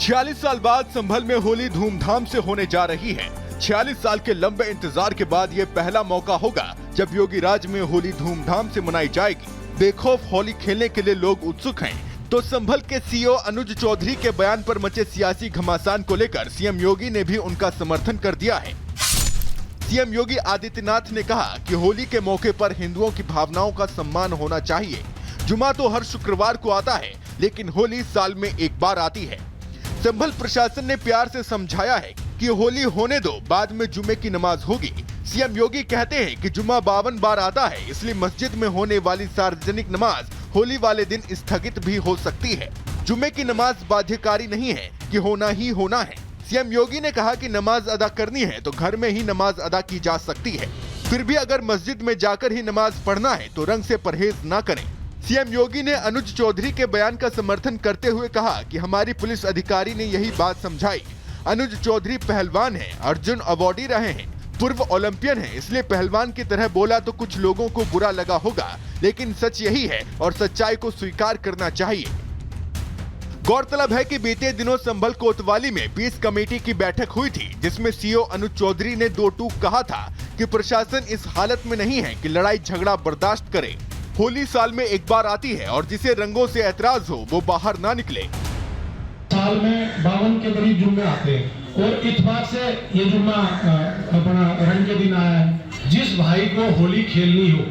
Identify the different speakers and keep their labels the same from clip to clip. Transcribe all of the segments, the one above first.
Speaker 1: 46 साल बाद संभल में होली धूमधाम से होने जा रही है। 46 साल के लंबे इंतजार के बाद ये पहला मौका होगा जब योगी राज में होली धूमधाम से मनाई जाएगी। बेखौफ होली खेलने के लिए लोग उत्सुक हैं। तो संभल के सीओ अनुज चौधरी के बयान पर मचे सियासी घमासान को लेकर सीएम योगी ने भी उनका समर्थन कर दिया है। सीएम योगी आदित्यनाथ ने कहा कि होली के मौके पर हिंदुओं की भावनाओं का सम्मान होना चाहिए। जुमा तो हर शुक्रवार को आता है, लेकिन होली साल में एक बार आती है। संभल प्रशासन ने प्यार से समझाया है कि होली होने दो, बाद में जुमे की नमाज होगी। सीएम योगी कहते हैं कि जुमा 52 बार आता है, इसलिए मस्जिद में होने वाली सार्वजनिक नमाज होली वाले दिन स्थगित भी हो सकती है। जुमे की नमाज बाध्यकारी नहीं है कि होना ही होना है। सीएम योगी ने कहा कि नमाज अदा करनी है तो घर में ही नमाज अदा की जा सकती है। फिर भी अगर मस्जिद में जाकर ही नमाज पढ़ना है तो रंग से परहेज न करें। सीएम योगी ने अनुज चौधरी के बयान का समर्थन करते हुए कहा कि हमारी पुलिस अधिकारी ने यही बात समझाई। अनुज चौधरी पहलवान हैं, अर्जुन अवार्डी रहे हैं, पूर्व ओलंपियन हैं, इसलिए पहलवान की तरह बोला तो कुछ लोगों को बुरा लगा होगा, लेकिन सच यही है और सच्चाई को स्वीकार करना चाहिए। गौरतलब है कि बीते दिनों संभल कोतवाली में पीस कमेटी की बैठक हुई थी, जिसमें सीओ अनुज चौधरी ने दो टूक कहा था कि प्रशासन इस हालत में नहीं है कि लड़ाई झगड़ा बर्दाश्त करे। होली साल में एक बार आती है और जिसे रंगों से ऐतराज हो वो बाहर ना निकले।
Speaker 2: साल में 52 के करीब जुम्मे आते हैं और इत्तेफाक से ये जुम्मा अपना रंग के दिन आया है। जिस भाई को होली खेलनी हो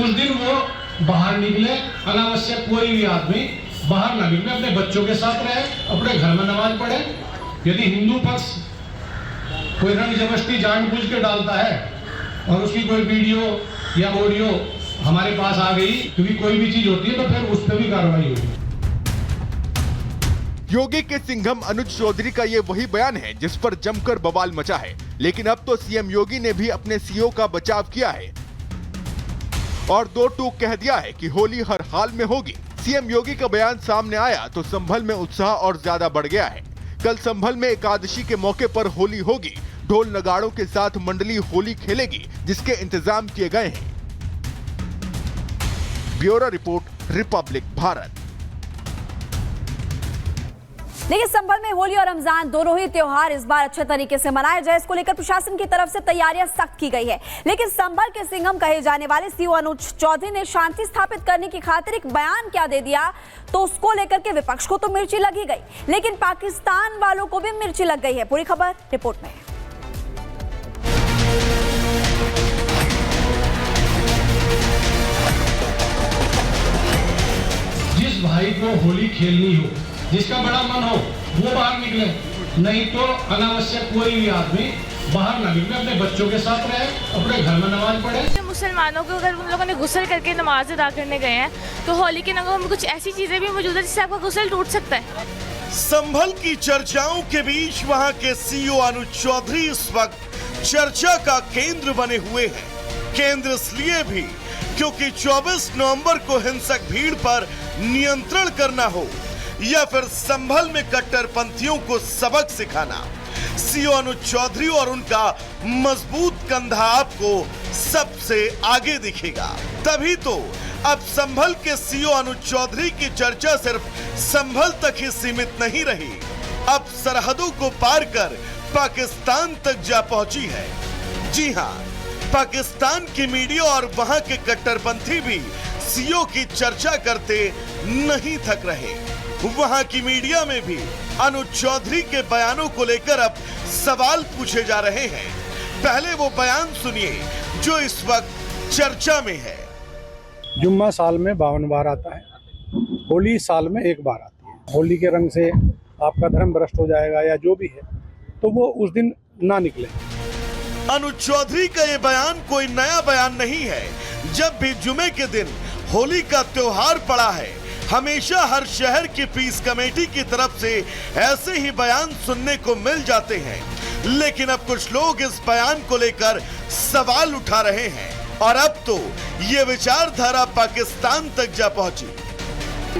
Speaker 2: उस दिन वो बाहर निकले, अनावश्यक कोई भी आदमी बाहर ना निकले, अपने बच्चों के साथ रहे, अपने घर में नमाज पढ़े। यदि हिंदू पक्ष कोई रंग जबरदस्ती जानबूझ के डालता है और उसकी कोई वीडियो या ऑडियो हमारे पास आ गई, क्योंकि कोई भी चीज होती है तो फिर उस पर भी कार्रवाई होगी।
Speaker 1: योगी के सिंघम अनुज चौधरी का ये वही बयान है जिस पर जमकर बवाल मचा है, लेकिन अब तो सीएम योगी ने भी अपने सीओ का बचाव किया है और दो टूक कह दिया है कि होली हर हाल में होगी। सीएम योगी का बयान सामने आया तो संभल में उत्साह और ज्यादा बढ़ गया है। कल संभल में एकादशी के मौके पर होली होगी। ढोल नगाड़ों के साथ मंडली होली खेलेगी, जिसके इंतजाम किए गए हैं। Bureau report, Republic Bharat.
Speaker 3: लेकिन संभल में होली और रमजान दोनों ही त्योहार इस बार अच्छे तरीके से मनाए जाए, इसको लेकर प्रशासन की तरफ से तैयारियां सख्त की गई है। लेकिन संभल के सिंघम कहे जाने वाले सीओ अनुज चौधरी ने शांति स्थापित करने की खातिर एक बयान क्या दे दिया, तो उसको लेकर के विपक्ष को तो मिर्ची लगी गई, लेकिन पाकिस्तान वालों को भी मिर्ची लग गई है। पूरी खबर रिपोर्ट में।
Speaker 2: जिस भाई को होली खेलनी हो, जिसका बड़ा मन हो, वो बाहर निकले, नहीं तो अनावश्यक कोई भी आदमी बाहर ना निकले, अपने बच्चों के साथ रहे, अपने घर में नमाज पढ़े।
Speaker 4: मुसलमानों को अगर उन लोगों ने गुस्ल करके नमाज अदा करने गए हैं तो होली के नगों में कुछ ऐसी चीजें भी मौजूद है जिससे आपका गुस्ल टूट सकता है।
Speaker 5: संभल की चर्चाओं के बीच वहां के सीओ अनुज चौधरी इस वक्त चर्चा का केंद्र बने हुए हैं। केंद्र इसलिए भी क्योंकि 24 नवंबर को हिंसक भीड़ पर नियंत्रण करना हो या फिर संभल में कट्टरपंथियों को सबक सिखाना, सीओ अनुज चौधरी और उनका मजबूत कंधा आपको सबसे आगे दिखेगा। तभी तो अब संभल के सीओ अनुज चौधरी की चर्चा सिर्फ संभल तक ही सीमित नहीं रही, अब सरहदों को पार कर पाकिस्तान तक जा पहुंची है। जी हां, पाकिस्तान की मीडिया और वहां के कट्टरपंथी भी सीओ की चर्चा करते नहीं थक रहे। वहां की मीडिया में भी अनुज चौधरी के बयानों को लेकर अब सवाल पूछे जा रहे हैं। पहले वो बयान सुनिए जो इस वक्त चर्चा में है।
Speaker 6: जुम्मा साल में 52 बार आता है, होली साल में एक बार आती है। होली के रंग से आपका धर्म भ्रष्ट हो जाएगा या जो भी है, तो वो उस दिन ना निकले।
Speaker 5: अनुज चौधरी का ये बयान कोई नया बयान नहीं है। जब भी जुमे के दिन होली का त्योहार पड़ा है, हमेशा हर शहर की पीस कमेटी की तरफ से ऐसे ही बयान सुनने को मिल जाते हैं। लेकिन अब कुछ लोग इस बयान को लेकर सवाल उठा रहे हैं और अब तो ये विचारधारा पाकिस्तान तक जा पहुंची।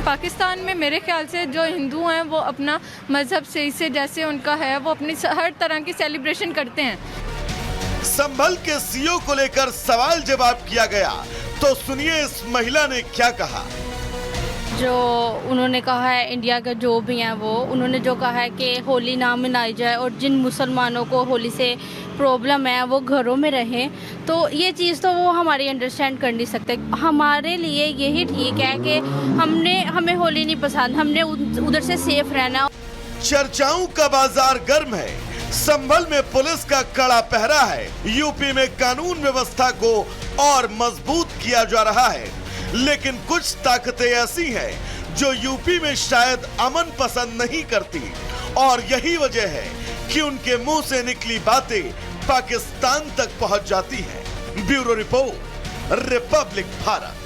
Speaker 7: पाकिस्तान में मेरे ख्याल से जो हिंदू हैं वो अपना मजहब से जैसे उनका है वो अपनी हर तरह की सेलिब्रेशन करते हैं।
Speaker 5: संभल के सीओ को लेकर सवाल जवाब किया गया, तो सुनिए इस महिला ने क्या कहा।
Speaker 7: जो उन्होंने कहा है इंडिया के जो भी हैं वो उन्होंने जो कहा है कि होली ना मनाई जाए और जिन मुसलमानों को होली से प्रॉब्लम है वो घरों में रहें, तो ये चीज़ तो वो हमारी अंडरस्टैंड कर नहीं सकते। हमारे लिए यही ठीक है कि हमें होली नहीं पसंद, हमने उधर से सेफ रहना।
Speaker 5: चर्चाओं का बाजार गर्म है, संभल में पुलिस का कड़ा पहरा है, यूपी में कानून व्यवस्था को और मजबूत किया जा रहा है, लेकिन कुछ ताकतें ऐसी हैं जो यूपी में शायद अमन पसंद नहीं करती और यही वजह है कि उनके मुंह से निकली बातें पाकिस्तान तक पहुंच जाती हैं। Bureau report, Republic Bharat.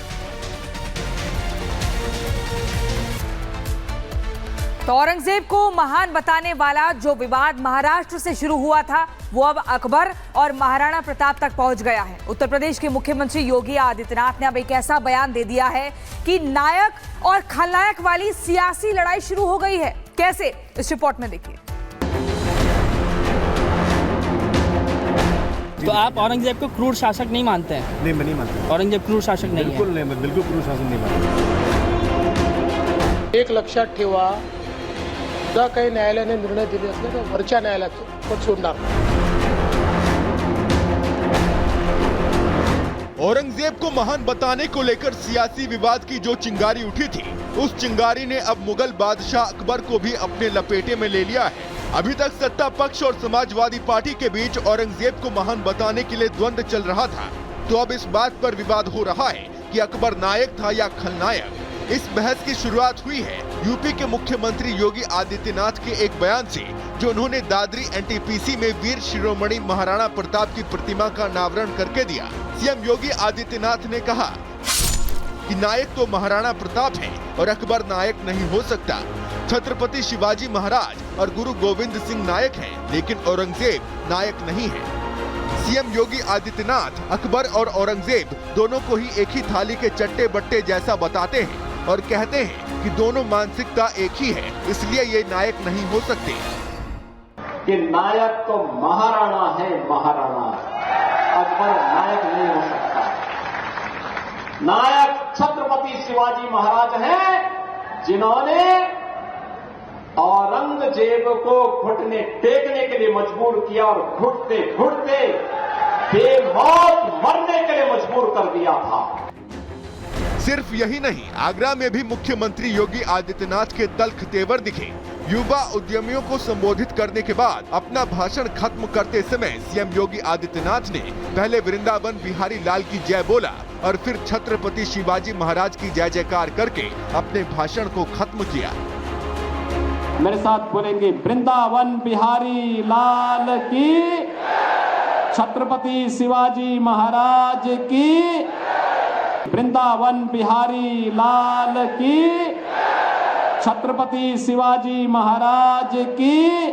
Speaker 8: तो औरंगजेब को महान बताने वाला जो विवाद महाराष्ट्र से शुरू हुआ था वो अब अकबर और महाराणा प्रताप तक पहुंच गया है। उत्तर प्रदेश के मुख्यमंत्री योगी आदित्यनाथ ने अब एक ऐसा बयान दे दिया है कि नायक और खलनायक वाली सियासी लड़ाई शुरू हो गई है। कैसे, इस रिपोर्ट में देखिए।
Speaker 9: तो आप औरंगजेब को क्रूर शासक नहीं मानते हैं?
Speaker 10: नहीं, मैं नहीं मानता।
Speaker 9: औरंगजेब क्रूर शासक नहीं है?
Speaker 10: बिल्कुल नहीं, बिल्कुल क्रूर शासक नहीं मानता।
Speaker 2: एक लक्षात ठेवा, जर काही न्यायालयाने निर्णय दिले असले तर वरच्या न्यायालयात पद सोडणार।
Speaker 1: औरंगजेब को महान बताने को लेकर सियासी विवाद की जो चिंगारी उठी थी, उस चिंगारी ने अब मुगल बादशाह अकबर को भी अपने लपेटे में ले लिया है। अभी तक सत्ता पक्ष और समाजवादी पार्टी के बीच औरंगजेब को महान बताने के लिए द्वंद्व चल रहा था, तो अब इस बात पर विवाद हो रहा है कि अकबर नायक था या खलनायक। इस बहस की शुरुआत हुई है यूपी के मुख्यमंत्री योगी आदित्यनाथ के एक बयान से, जो उन्होंने दादरी एनटीपीसी में वीर शिरोमणि महाराणा प्रताप की प्रतिमा का अनावरण करके दिया। सीएम योगी आदित्यनाथ ने कहा कि नायक तो महाराणा प्रताप है और अकबर नायक नहीं हो सकता। छत्रपति शिवाजी महाराज और गुरु गोविंद सिंह नायक हैं, लेकिन औरंगजेब नायक नहीं है। सीएम योगी आदित्यनाथ अकबर और औरंगजेब दोनों को ही एक ही थाली के चट्टे बट्टे जैसा बताते हैं और कहते हैं कि दोनों मानसिकता एक ही है, इसलिए ये नायक नहीं हो सकते।
Speaker 11: कि नायक तो महाराणा है, महाराणा, अकबर नायक नहीं हो सकता। नायक छत्रपति शिवाजी महाराज हैं, जिन्होंने औरंगजेब को घुटने टेकने के लिए मजबूर किया और घुटते घुटते बेमौत मरने के लिए मजबूर कर दिया था।
Speaker 1: सिर्फ यही नहीं, आगरा में भी मुख्यमंत्री योगी आदित्यनाथ के तल्ख तेवर दिखे। युवा उद्यमियों को संबोधित करने के बाद अपना भाषण खत्म करते समय सीएम योगी आदित्यनाथ ने पहले वृंदावन बिहारी लाल की जय बोला और फिर छत्रपति शिवाजी महाराज की जय जयकार करके अपने भाषण को खत्म किया।
Speaker 11: मेरे साथ बोलेंगे, वृंदावन बिहारी लाल की, छत्रपति शिवाजी महाराज की, वृंदावन बिहारी लाल की, छत्रपति शिवाजी महाराज की।